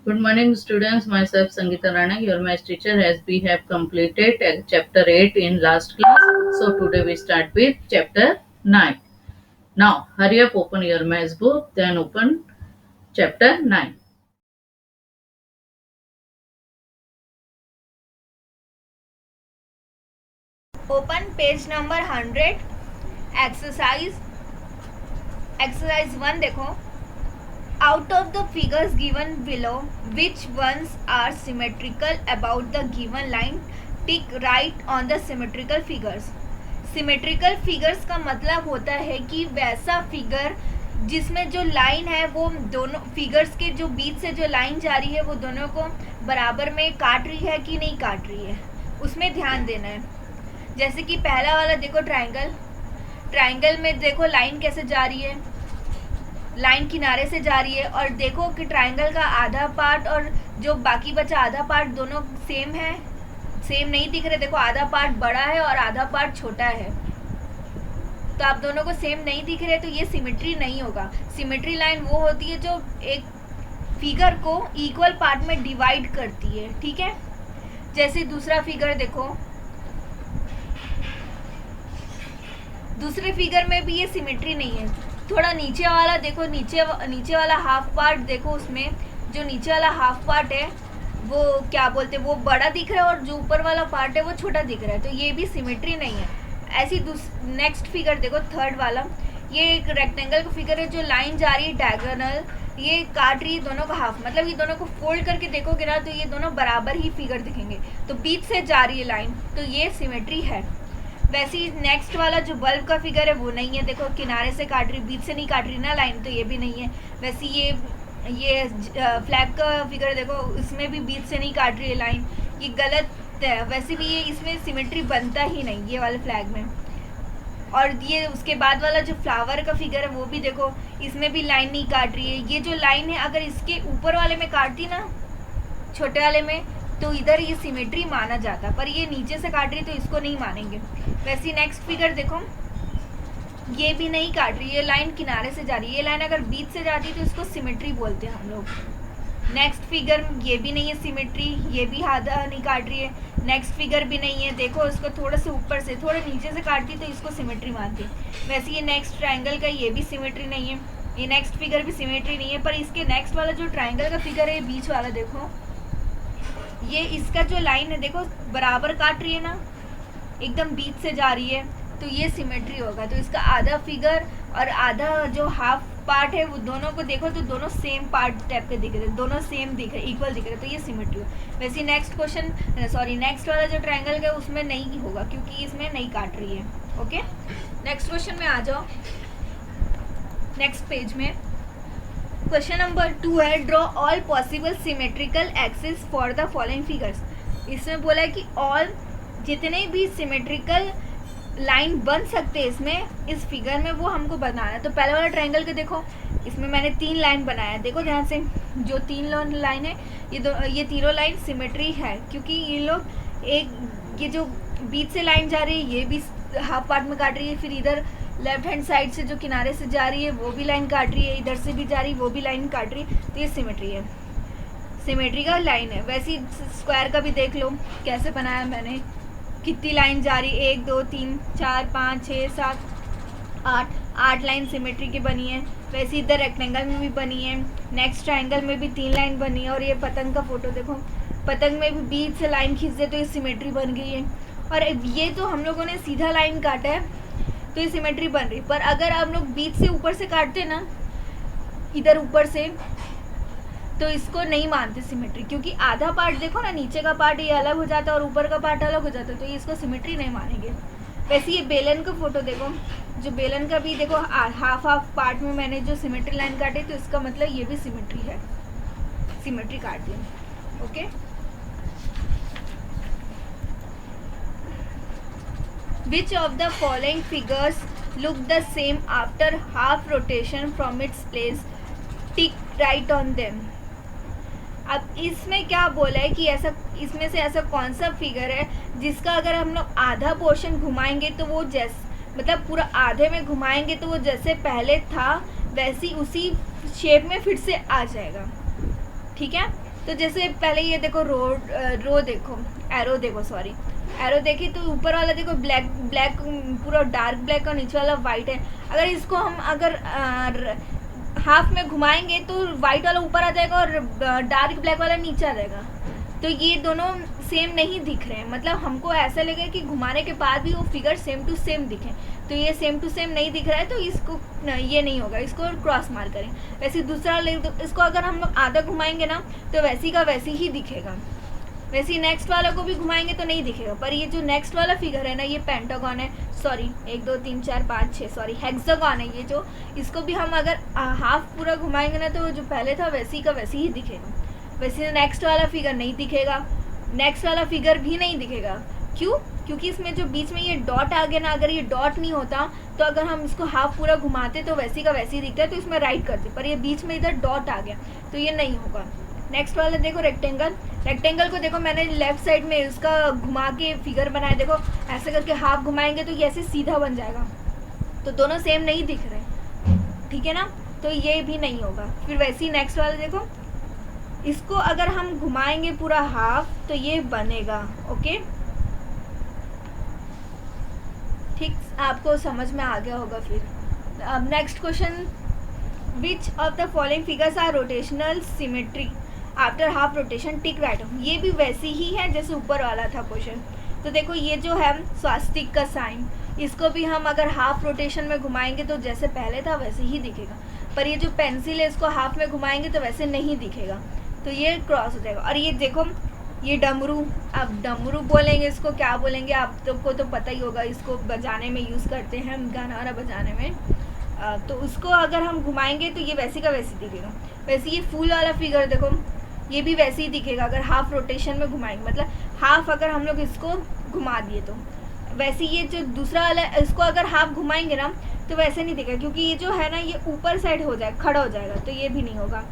Good morning, students. Myself, Sangeeta Rana, your math teacher, as we have completed chapter 8 in last class. So today we start with chapter 9. Now, hurry up, open your math book, then open chapter 9. Open page number 100. Exercise 1 देखो. Out of the figures given below, which ones are symmetrical about the given line? Tick right on the symmetrical figures. Symmetrical figures का मतलब होता है कि वैसा figure जिसमें जो line है वो दोनों फिगर्स के जो बीच से जो लाइन जा रही है वो दोनों को बराबर में काट रही है कि नहीं काट रही है, उसमें ध्यान देना है. जैसे कि पहला वाला देखो, ट्राइंगल में देखो लाइन कैसे जा रही है, लाइन किनारे से जा रही है. और देखो कि ट्राइंगल का आधा पार्ट और जो बाकी बचा आधा पार्ट दोनों सेम है, सेम नहीं दिख रहे. देखो आधा पार्ट बड़ा है और आधा पार्ट छोटा है, तो आप दोनों को सेम नहीं दिख रहे, तो ये सिमेट्री नहीं होगा. सिमेट्री लाइन वो होती है जो एक फिगर को इक्वल पार्ट में डिवाइड करती है. ठीक है, जैसे दूसरा फिगर देखो, दूसरे फिगर में भी ये सिमेट्री नहीं है. थोड़ा नीचे वाला देखो, नीचे वाला हाफ पार्ट देखो, उसमें जो नीचे वाला हाफ पार्ट है वो क्या बोलते हैं, वो बड़ा दिख रहा है और जो ऊपर वाला पार्ट है वो छोटा दिख रहा है, तो ये भी सिमेट्री नहीं है. ऐसी नेक्स्ट फिगर देखो, थर्ड वाला, ये एक रेक्टेंगल का फिगर है. जो लाइन जा रही है डायगोनल, ये काट रही है दोनों का हाफ, मतलब ये दोनों को फोल्ड करके देखोगे ना तो ये दोनों बराबर ही फिगर दिखेंगे, तो बीच से जा रही है लाइन, तो ये सिमेट्री है. वैसे ही नेक्स्ट वाला जो बल्ब का फिगर है वो नहीं है. देखो किनारे से काट रही, बीच से नहीं काट रही ना लाइन, तो ये भी नहीं है. वैसे ये फ्लैग का फिगर देखो, इसमें भी बीच से नहीं काट रही है लाइन, ये गलत है. वैसे भी ये इसमें सिमेट्री बनता ही नहीं, ये वाले फ्लैग में. और ये उसके बाद वाला जो फ्लावर का फिगर है वो भी देखो, इसमें भी लाइन नहीं काट रही है. ये जो लाइन है अगर इसके ऊपर वाले में काटती ना, छोटे वाले में, तो इधर ये सिमेट्री माना जाता, पर ये नीचे से काट रही तो इसको नहीं मानेंगे. वैसे नेक्स्ट फिगर देखो, ये भी नहीं काट रही, ये लाइन किनारे से जा रही है. ये लाइन अगर बीच से जाती तो इसको सिमेट्री बोलते हैं हम लोग. नेक्स्ट फिगर, ये भी नहीं है सिमेट्री, ये भी आधा नहीं काट रही है. नेक्स्ट फिगर भी नहीं है, देखो इसको थोड़ा से ऊपर से थोड़ा नीचे से काटती तो इसको सिमेट्री मानती. वैसे ये नेक्स्ट ट्राइंगल का, ये भी सिमेट्री नहीं है. ये नेक्स्ट फिगर भी सिमेट्री नहीं है. पर इसके नेक्स्ट वाला जो ट्राइंगल का फिगर है, बीच वाला देखो, ये इसका जो लाइन है देखो बराबर काट रही है ना, एकदम बीच से जा रही है, तो ये सिमेट्री होगा. तो इसका आधा फिगर और आधा जो हाफ पार्ट है वो दोनों को देखो तो दोनों सेम पार्ट टाइप के दिख रहे, दोनों सेम दिख रहे, इक्वल दिख रहे, तो ये सिमेट्री हो. वैसे नेक्स्ट वाला जो ट्राइंगल है उसमें नहीं होगा क्योंकि इसमें नहीं काट रही है. ओके, नेक्स्ट क्वेश्चन में आ जाओ. नेक्स्ट पेज में क्वेश्चन नंबर 2 है, draw all possible symmetrical axis for the following figures. इसमें बोला है कि ऑल जितने भी सिमेट्रिकल लाइन बन सकते हैं इसमें, इस फिगर में, वो हमको बनाना है. तो पहले वाला ट्रायंगल के देखो, इसमें मैंने 3 लाइन बनाया है. देखो ध्यान से, जो 3 लाइन है ये तीनों लाइन सिमेट्री है, क्योंकि ये लोग ये जो बीच से लाइन जा रही है ये भी हाफ पार्ट में काट रही है, फिर इधर लेफ्ट हैंड साइड से जो किनारे से जा रही है वो भी लाइन काट रही है, इधर से भी जा रही है वो भी लाइन काट रही है, तो ये सिमेट्री है, सिमेट्री का लाइन है. वैसे स्क्वायर का भी देख लो कैसे बनाया मैंने, कितनी लाइन जा रही, 1 2 3 4 5 6 7 8 लाइन सिमेट्री की बनी है. वैसे इधर रेक्टेंगल में भी बनी है, नेक्स्ट ट्रायंगल में भी 3 लाइन बनी है. और ये पतंग का फोटो देखो, पतंग में भी बीच से लाइन खींच दे तो ये सिमेट्री बन गई है. और ये तो हम लोगों ने सीधा लाइन काटा है तो ये सिमेट्री बन रही. पर अगर हम लोग बीच से ऊपर से काटते ना, इधर ऊपर से, तो इसको नहीं मानते सिमेट्री, क्योंकि आधा पार्ट देखो ना, नीचे का पार्ट ये अलग हो जाता है और ऊपर का पार्ट अलग हो जाता है, तो ये इसको सिमेट्री नहीं मानेंगे. वैसे ये बेलन का फोटो देखो, जो बेलन का भी देखो हाफ पार्ट में मैंने जो सिमेट्री लाइन काटी, तो इसका मतलब ये भी सिमेट्री है, सिमेट्री काट दी. Okay, which of the following figures look the same after half rotation from its place? Tick right on them. अब इसमें क्या बोला है कि ऐसा, इसमें से ऐसा कौन सा फिगर है जिसका अगर हम लोग आधा पोर्शन घुमाएंगे तो वो मतलब पूरा आधे में घुमाएंगे तो वो जैसे पहले था वैसी उसी शेप में फिर से आ जाएगा. ठीक है, तो जैसे पहले ये देखो रो देखो, एरो देखिए तो ऊपर वाला देखो ब्लैक पूरा डार्क ब्लैक और नीचे वाला वाइट है। अगर इसको हम अगर हाफ में घुमाएंगे तो वाइट वाला ऊपर आ जाएगा और डार्क ब्लैक वाला नीचे आ जाएगा। तो ये दोनों सेम नहीं दिख रहे हैं, मतलब हमको ऐसा लगे कि घुमाने के बाद भी वो फिगर सेम टू सेम दिखे। तो ये सेम टू सेम नहीं दिख रहा है तो इसको ये नहीं होगा, इसको क्रॉस मार्क करें। वैसे दूसरा इसको अगर हम लोग आधा घुमाएंगे ना तो वैसी का वैसी ही दिखेगा। वैसे नेक्स्ट वाला को भी घुमाएंगे तो नहीं दिखेगा। पर ये जो नेक्स्ट वाला फिगर है ना, ये पेंटागन है, सॉरी 1 2 3 4 5 6 सॉरी हेक्सागन है ये जो। इसको भी हम अगर हाफ पूरा घुमाएंगे ना तो जो पहले था वैसी का वैसी ही दिखेगा। वैसे नेक्स्ट वाला फिगर नहीं दिखेगा, नेक्स्ट वाला फिगर भी नहीं दिखेगा। क्यों? क्योंकि इसमें जो बीच में ये डॉट आ गया ना, अगर ये डॉट नहीं होता तो अगर हम इसको हाफ पूरा घुमाते तो वैसी का वैसी दिखता है, तो इसमें राइट करते। पर ये बीच में इधर डॉट आ गया तो ये नहीं होगा। नेक्स्ट वाला देखो रेक्टेंगल को देखो मैंने लेफ्ट साइड में इसका घुमा के फिगर बनाया। देखो ऐसे करके हाफ घुमाएंगे तो ये ऐसे सीधा बन जाएगा। तो दोनों सेम नहीं दिख रहे, ठीक है ना, तो ये भी नहीं होगा। फिर वैसे ही नेक्स्ट वाला देखो, इसको अगर हम घुमाएंगे पूरा हाफ तो ये बनेगा। ओके, ठीक, आपको समझ में आ गया होगा। फिर अब next question, which of the following figures are rotational symmetry after half rotation, tick right. ये भी वैसी ही है जैसे ऊपर वाला था क्वेश्चन। तो देखो ये जो है स्वास्तिक का साइन, इसको भी हम अगर हाफ रोटेशन में घुमाएंगे तो जैसे पहले था वैसे ही दिखेगा। पर ये जो पेंसिल है इसको हाफ में घुमाएंगे तो वैसे नहीं दिखेगा, तो ये क्रॉस हो जाएगा। और ये देखो ये डमरू, अब डमरू बोलेंगे, इसको क्या बोलेंगे आप सबको तो पता ही होगा, इसको बजाने में यूज़ करते हैं, गाना वाना बजाने में। तो उसको अगर हम घुमाएंगे तो ये वैसी का वैसी दिखेगा। वैसे ये फूल वाला फिगर देखो, ये भी वैसे ही दिखेगा अगर हाफ रोटेशन में घुमाएंगे, मतलब हाफ अगर हम लोग इसको घुमा दिए तो। वैसे ये जो दूसरा वाला इसको अगर हाफ घुमाएंगे ना तो वैसे नहीं दिखेगा, क्योंकि ये जो है ना ये ऊपर साइड हो जाएगा, खड़ा हो जाएगा, तो ये भी नहीं होगा।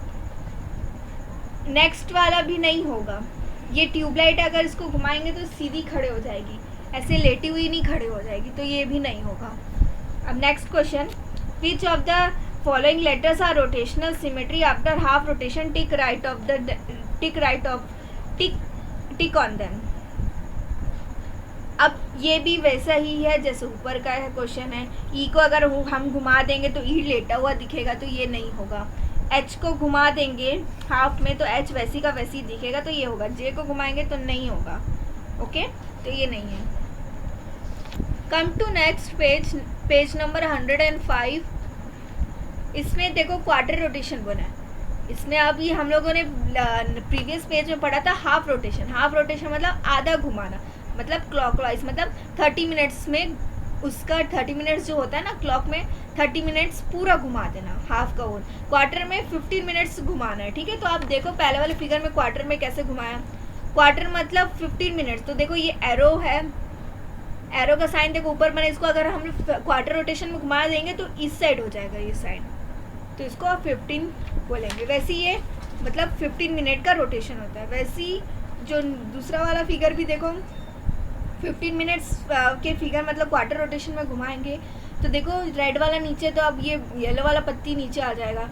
नेक्स्ट वाला भी नहीं होगा। ये ट्यूबलाइट अगर इसको घुमाएंगे तो सीधी खड़े हो जाएगी, ऐसे लेटी हुई नहीं खड़े हो जाएगी, तो ये भी नहीं होगा। अब next question, which of the following letters are rotational symmetry after half rotation, tick on them. अब ये भी वैसा ही है जैसे ऊपर का है क्वेश्चन है। ई को अगर हम घुमा देंगे तो ई लेटा हुआ दिखेगा, तो ये नहीं होगा। एच को घुमा देंगे हाफ में तो एच वैसी का वैसी दिखेगा, तो ये होगा। जे को घुमाएंगे तो नहीं होगा। ओके, तो ये नहीं है। Come to next page number 105। इसमें देखो क्वार्टर रोटेशन बना है। इसमें अब ये हम लोगों ने प्रीवियस पेज में पढ़ा था हाफ रोटेशन। हाफ रोटेशन मतलब आधा घुमाना, मतलब क्लॉकवाइज, मतलब 30 मिनट्स में उसका 30 मिनट्स जो होता है ना क्लॉक में, 30 मिनट्स पूरा घुमा देना हाफ का होल। क्वार्टर में 15 मिनट्स घुमाना है, ठीक है। तो आप देखो पहले वाले फिगर में क्वार्टर में कैसे घुमाया, क्वार्टर मतलब 15 मिनट्स। तो देखो ये एरो है, एरो का साइन देखो ऊपर बने, इसको अगर हम क्वार्टर रोटेशन में घुमा देंगे तो इस साइड हो जाएगा ये साइन, तो इसको आप 15 बोलेंगे। वैसे ये मतलब 15 मिनट का रोटेशन होता है। वैसी जो दूसरा वाला फिगर भी देखो 15 मिनट्स के फिगर मतलब क्वार्टर रोटेशन में घुमाएंगे तो देखो रेड वाला नीचे, तो अब ये येलो वाला पत्ती नीचे आ जाएगा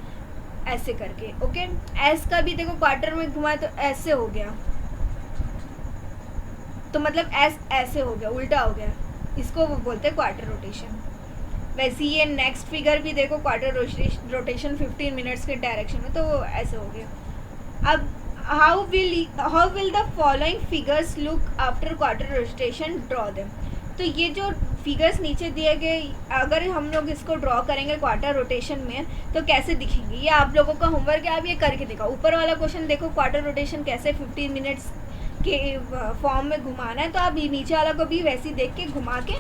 ऐसे करके। ओके, एस का भी देखो क्वार्टर में घुमाए तो ऐसे हो गया, तो मतलब एस ऐसे हो गया, उल्टा हो गया, इसको वो बोलते हैं क्वार्टर रोटेशन। वैसे ये नेक्स्ट फिगर भी देखो क्वार्टर रोटेशन 15 मिनट्स के डायरेक्शन में, तो ऐसे हो गया। अब how will the following figures look after quarter rotation, draw them। तो ये जो फिगर्स नीचे दिए गए अगर हम लोग इसको ड्रॉ करेंगे क्वार्टर रोटेशन में तो कैसे दिखेंगे, ये आप लोगों का होमवर्क है, आप ये करके दिखाओ। ऊपर वाला क्वेश्चन देखो क्वार्टर रोटेशन कैसे 15 मिनट्स के फॉर्म में घुमाना है, तो आप नीचे वाला को भी वैसे देख के घुमा के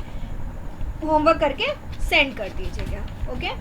होमवर्क करके सेंड कर दीजिएगा। ओके।